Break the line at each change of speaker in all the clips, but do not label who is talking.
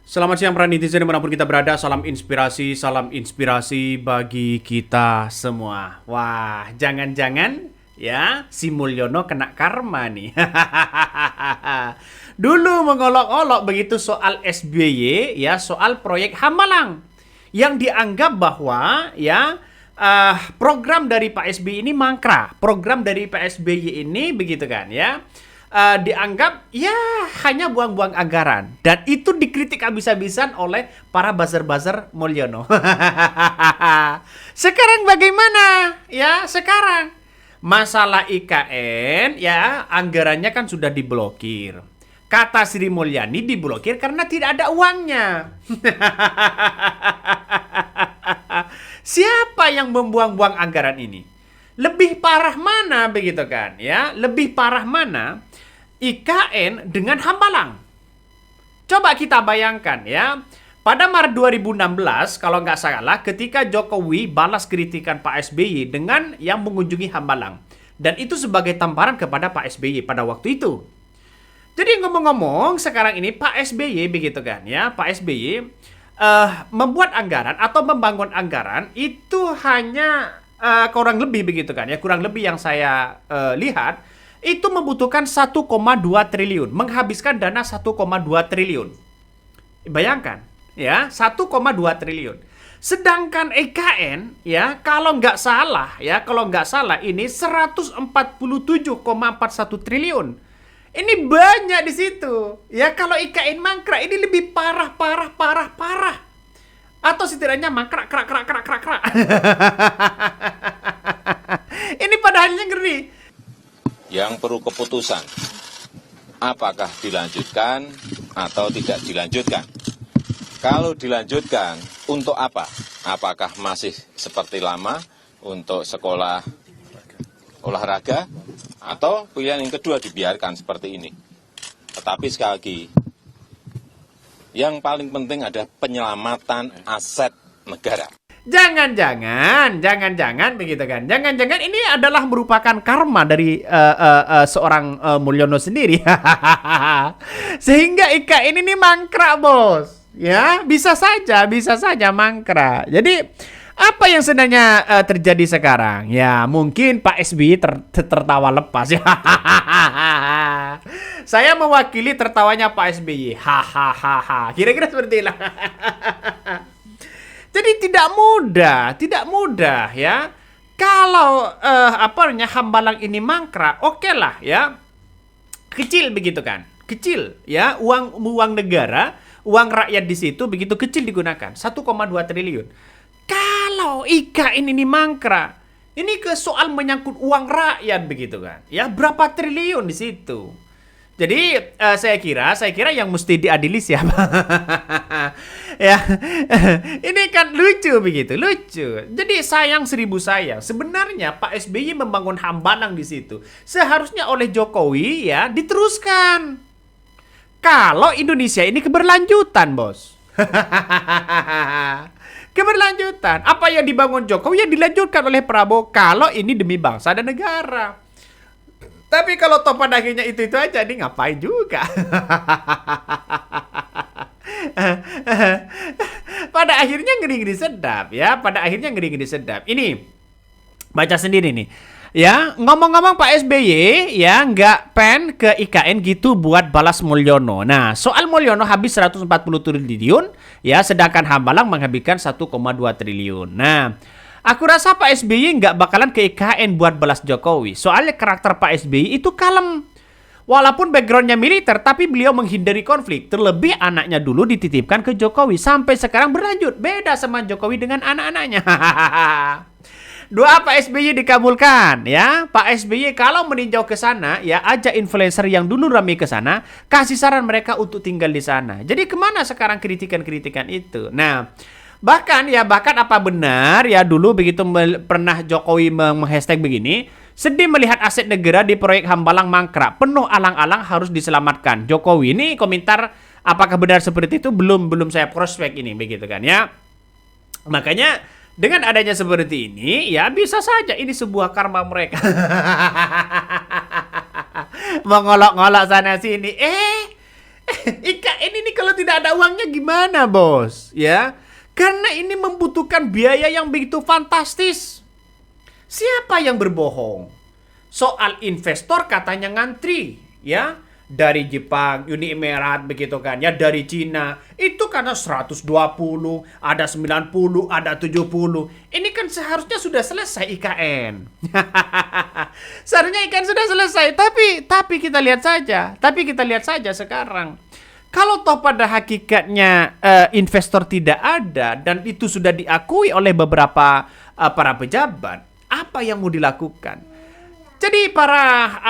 Selamat siang para netizen dimanapun kita berada. Salam inspirasi bagi kita semua. Wah, jangan-jangan ya si Mulyono kena karma nih. Dulu mengolok-olok begitu soal SBY ya, soal proyek Hambalang yang dianggap bahwa ya program dari Pak SBY ini mangkrak. Program dari Pak SBY ini begitu kan ya. Dianggap ya hanya buang-buang anggaran, dan itu dikritik habis-habisan oleh para buzzer-buzzer Mulyono. Sekarang bagaimana? Ya, sekarang masalah IKN ya anggarannya kan sudah diblokir. Kata Sri Mulyani diblokir karena tidak ada uangnya. Siapa yang membuang-buang anggaran ini? Lebih parah mana begitu kan ya? Lebih parah mana IKN dengan Hambalang? Coba kita bayangkan ya. Pada Maret 2016 kalau nggak salah, ketika Jokowi balas kritikan Pak SBY dengan yang mengunjungi Hambalang, dan itu sebagai tamparan kepada Pak SBY pada waktu itu. Jadi ngomong-ngomong sekarang ini Pak SBY begitu kan ya, Pak SBY membuat anggaran atau membangun anggaran itu hanya kurang lebih begitu kan ya, kurang lebih yang saya lihat itu membutuhkan 1,2 triliun, menghabiskan dana 1,2 triliun. Bayangkan ya, 1,2 triliun. Sedangkan EKN ya kalau nggak salah ini 147,41 triliun. Ini banyak di situ. Ya kalau IKN mangkrak ini lebih parah. Atau setidaknya mangkrak. Ini padahalnya ngeri.
Yang perlu keputusan, apakah dilanjutkan atau tidak dilanjutkan. Kalau dilanjutkan, untuk apa? Apakah masih seperti lama untuk sekolah olahraga, atau pilihan yang kedua dibiarkan seperti ini. Tetapi sekali lagi, yang paling penting adalah penyelamatan aset negara.
Jangan-jangan begitu kan. Jangan-jangan ini adalah merupakan karma dari seorang Mulyono sendiri. Sehingga IKN ini mangkrak, Bos. Ya, bisa saja mangkrak. Jadi apa yang sebenarnya terjadi sekarang? Ya, mungkin Pak SBY tertawa lepas ya. Saya mewakili tertawanya Pak SBY. Hahaha. Kira-kira seperti itulah. Jadi tidak mudah ya. Kalau Hambalang ini mangkrak, oke lah ya. Kecil begitu kan. Kecil ya, uang negara, uang rakyat di situ begitu kecil digunakan, 1,2 triliun. Kalau IKN ini mangkrak, ini ke soal menyangkut uang rakyat begitu kan. Ya, berapa triliun di situ. Jadi saya kira yang mesti diadili siapa? Ya, ini kan lucu begitu, lucu. Jadi sayang seribu sayang. Sebenarnya Pak SBY membangun Hambalang di situ seharusnya oleh Jokowi ya diteruskan. Kalau Indonesia ini keberlanjutan, Bos. Keberlanjutan. Apa yang dibangun Jokowi yang dilanjutkan oleh Prabowo kalau ini demi bangsa dan negara. Tapi kalau toh pada akhirnya itu aja, ini ngapain juga? Pada akhirnya ngeri-ngeri sedap ya. Ini baca sendiri nih. Ya, ngomong-ngomong Pak SBY ya nggak pen ke IKN gitu buat balas Mulyono. Nah, soal Mulyono habis 140 triliun ya, sedangkan Hambalang menghabiskan 1,2 triliun. Nah, aku rasa Pak SBY nggak bakalan ke IKN buat balas Jokowi. Soalnya karakter Pak SBY itu kalem. Walaupun backgroundnya militer, tapi beliau menghindari konflik. Terlebih anaknya dulu dititipkan ke Jokowi. Sampai sekarang berlanjut. Beda sama Jokowi dengan anak-anaknya. Doa Pak SBY dikabulkan ya. Pak SBY kalau meninjau ke sana ya, ajak influencer yang dulu ramai ke sana, kasih saran mereka untuk tinggal di sana. Jadi kemana sekarang kritikan-kritikan itu? Nah, bahkan apa benar ya dulu begitu pernah Jokowi meng-hashtag begini, sedih melihat aset negara di proyek Hambalang mangkrak, penuh alang-alang harus diselamatkan. Jokowi ini komentar apakah benar seperti itu belum saya prospek ini begitu kan ya. Makanya dengan adanya seperti ini ya bisa saja ini sebuah karma mereka. Mengolok-ngolok sana sini. IKN ini kalau tidak ada uangnya gimana, Bos? Ya. Karena ini membutuhkan biaya yang begitu fantastis. Siapa yang berbohong? Soal investor katanya ngantri, ya. Dari Jepang, Uni Emirat begitu kan, ya dari Cina. Itu karena 120, ada 90, ada 70. Ini kan seharusnya sudah selesai IKN. Seharusnya IKN sudah selesai, tapi kita lihat saja sekarang. Kalau toh pada hakikatnya investor tidak ada dan itu sudah diakui oleh beberapa para pejabat, apa yang mau dilakukan? Jadi para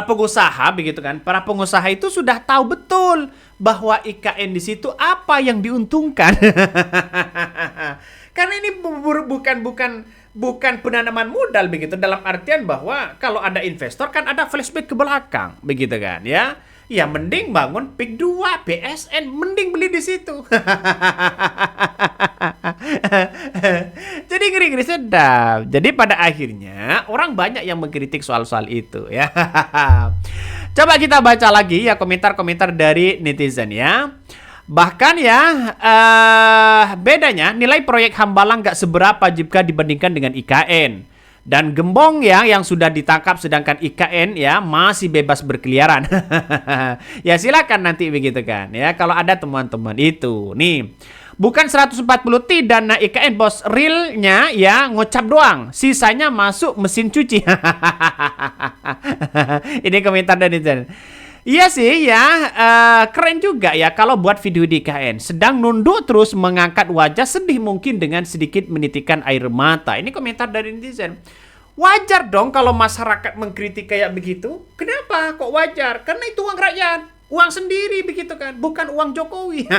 pengusaha begitu kan, para pengusaha itu sudah tahu betul bahwa IKN di situ apa yang diuntungkan. Karena ini bukan penanaman modal begitu, dalam artian bahwa kalau ada investor kan ada flashback ke belakang begitu kan, ya. Ya mending bangun PIK 2, BSN, mending beli di situ. Jadi ngeri-ngeri sedap. Jadi pada akhirnya orang banyak yang mengkritik soal-soal itu ya. Coba kita baca lagi ya komentar-komentar dari netizen ya. Bahkan ya bedanya nilai proyek Hambalang gak seberapa jika dibandingkan dengan IKN. Dan Gembong ya yang sudah ditangkap sedangkan IKN ya masih bebas berkeliaran. Ya silakan nanti begitu kan ya kalau ada teman-teman itu. Nih, bukan 140 tidak nah IKN bos, realnya ya ngocap doang. Sisanya masuk mesin cuci. Ini komentar dari netizen. Iya sih ya, keren juga ya kalau buat video di IKN. Sedang nunduk terus mengangkat wajah sedih mungkin dengan sedikit menitikan air mata. Ini komentar dari netizen. Wajar dong kalau masyarakat mengkritik kayak begitu. Kenapa kok wajar? Karena itu uang rakyat. Uang sendiri begitu kan, bukan uang Jokowi.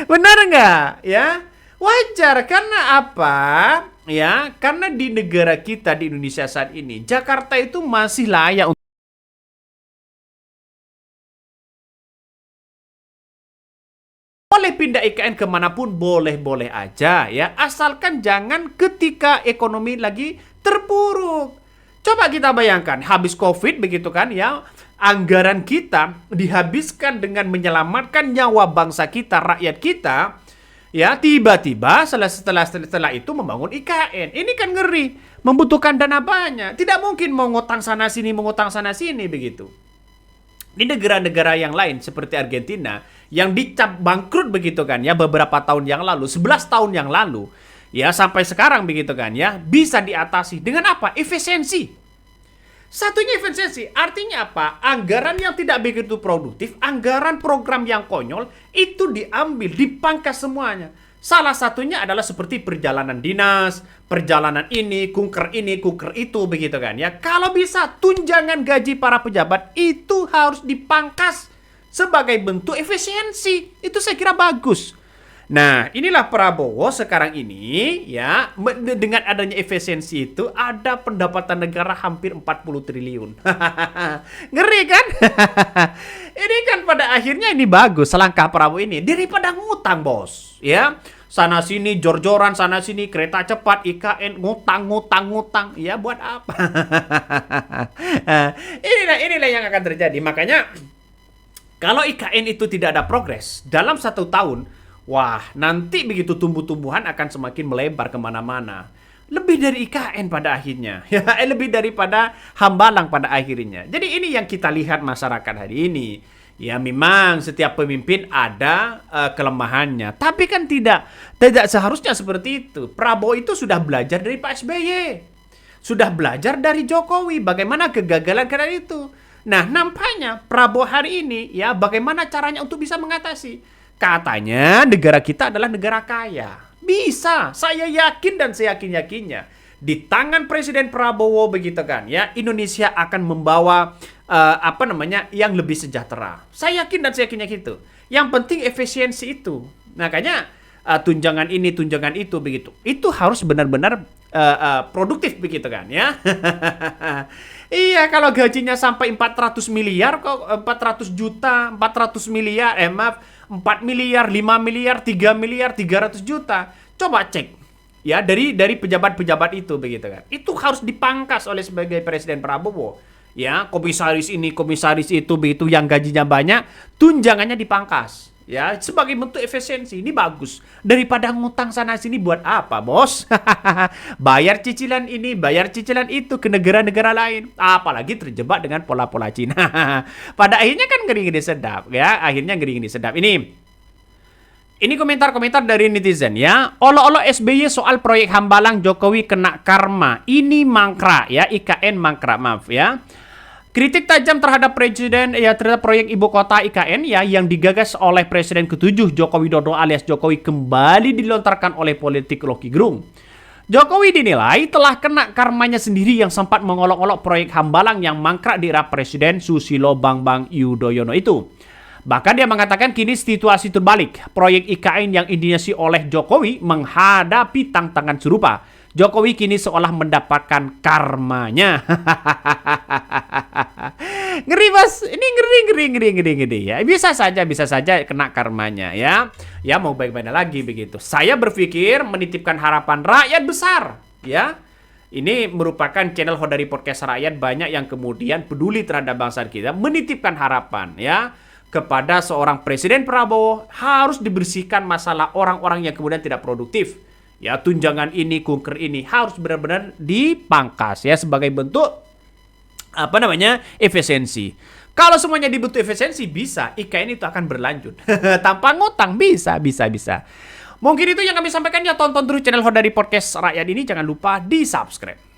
Benar nggak ya? Wajar karena apa? Ya, karena di negara kita di Indonesia saat ini, Jakarta itu masih layak untuk boleh pindah IKN kemanapun boleh-boleh aja ya, asalkan jangan ketika ekonomi lagi terpuruk. Coba kita bayangkan habis COVID begitu kan ya, anggaran kita dihabiskan dengan menyelamatkan nyawa bangsa kita, rakyat kita. Ya, tiba-tiba setelah itu membangun IKN. Ini kan ngeri, membutuhkan dana banyak. Tidak mungkin mau ngutang sana sini begitu. Di negara-negara yang lain seperti Argentina yang dicap bangkrut begitu kan ya beberapa tahun yang lalu, 11 tahun yang lalu, ya sampai sekarang begitu kan ya, bisa diatasi dengan apa? Efisiensi. Satunya efisiensi, artinya apa? Anggaran yang tidak begitu produktif, anggaran program yang konyol, itu diambil, dipangkas semuanya. Salah satunya adalah seperti perjalanan dinas, perjalanan ini, kunker itu, begitu kan ya. Kalau bisa, tunjangan gaji para pejabat itu harus dipangkas sebagai bentuk efisiensi. Itu saya kira bagus. Nah, inilah Prabowo sekarang ini ya dengan adanya efisiensi itu ada pendapatan negara hampir 40 triliun. Ngeri kan? Ini kan pada akhirnya ini bagus langkah Prabowo ini daripada ngutang, Bos. Ya. Sana sini jor-joran, sana sini kereta cepat, IKN ngutang. Ya buat apa? Inilah yang akan terjadi. Makanya kalau IKN itu tidak ada progres dalam 1 tahun, wah, nanti begitu tumbuh-tumbuhan akan semakin melebar kemana-mana. Lebih dari IKN pada akhirnya. Lebih daripada Hambalang pada akhirnya. Jadi ini yang kita lihat masyarakat hari ini. Ya memang setiap pemimpin ada kelemahannya. Tapi kan tidak seharusnya seperti itu. Prabowo itu sudah belajar dari Pak SBY. Sudah belajar dari Jokowi. Bagaimana kegagalan karena itu. Nah nampaknya Prabowo hari ini ya bagaimana caranya untuk bisa mengatasi. Katanya negara kita adalah negara kaya. Bisa, saya yakin dan saya yakin-yakinnya. Di tangan Presiden Prabowo begitu kan ya, Indonesia akan membawa yang lebih sejahtera. Saya yakin dan saya yakinnya gitu. Yang penting efisiensi itu. Makanya tunjangan ini, tunjangan itu begitu. Itu harus benar-benar produktif begitu kan ya. Iya, kalau gajinya sampai 400 miliar kok 400 juta, 400 miliar, 4 miliar, 5 miliar, 3 miliar, 300 juta. Coba cek. Ya, dari pejabat-pejabat itu begitu kan. Itu harus dipangkas oleh sebagai Presiden Prabowo. Ya, komisaris ini, komisaris itu begitu yang gajinya banyak, tunjangannya dipangkas. Ya, sebagai bentuk efisiensi. Ini bagus. Daripada ngutang sana sini buat apa, Bos? Bayar cicilan ini, bayar cicilan itu ke negara-negara lain. Apalagi terjebak dengan pola-pola Cina. Pada akhirnya kan ngeri-ngeri sedap, ya. Akhirnya ngeri-ngeri sedap. Ini komentar-komentar dari netizen ya. Olo-olo SBY soal proyek Hambalang Jokowi kena karma. Ini mangkrak ya, IKN mangkrak, maaf ya. Kritik tajam terhadap presiden ya, terhadap proyek ibu kota IKN ya yang digagas oleh Presiden ke-7 Joko Widodo alias Jokowi kembali dilontarkan oleh politik Rocky Gerung. Jokowi dinilai telah kena karmanya sendiri yang sempat mengolok-olok proyek Hambalang yang mangkrak di era Presiden Susilo Bambang Yudhoyono itu. Bahkan dia mengatakan kini situasi terbalik. Proyek IKN yang diinisiasi oleh Jokowi menghadapi tantangan serupa. Jokowi kini seolah mendapatkan karmanya. Ngeri, Bos. Ini ngeri ya. Bisa saja kena karmanya ya. Ya mau baik-baik lagi begitu. Saya berpikir menitipkan harapan rakyat besar ya. Ini merupakan channel Hodari Podcast Rakyat, banyak yang kemudian peduli terhadap bangsa kita, menitipkan harapan ya kepada seorang Presiden Prabowo harus dibersihkan masalah orang-orang yang kemudian tidak produktif. Ya, tunjangan ini, kunker ini harus benar-benar dipangkas ya sebagai bentuk efisiensi. Kalau semuanya dibentuk efisiensi bisa, IKN itu akan berlanjut. Tanpa ngutang bisa. Mungkin itu yang kami sampaikan ya, tonton terus channel Hodari Podcast Rakyat ini, jangan lupa di-subscribe.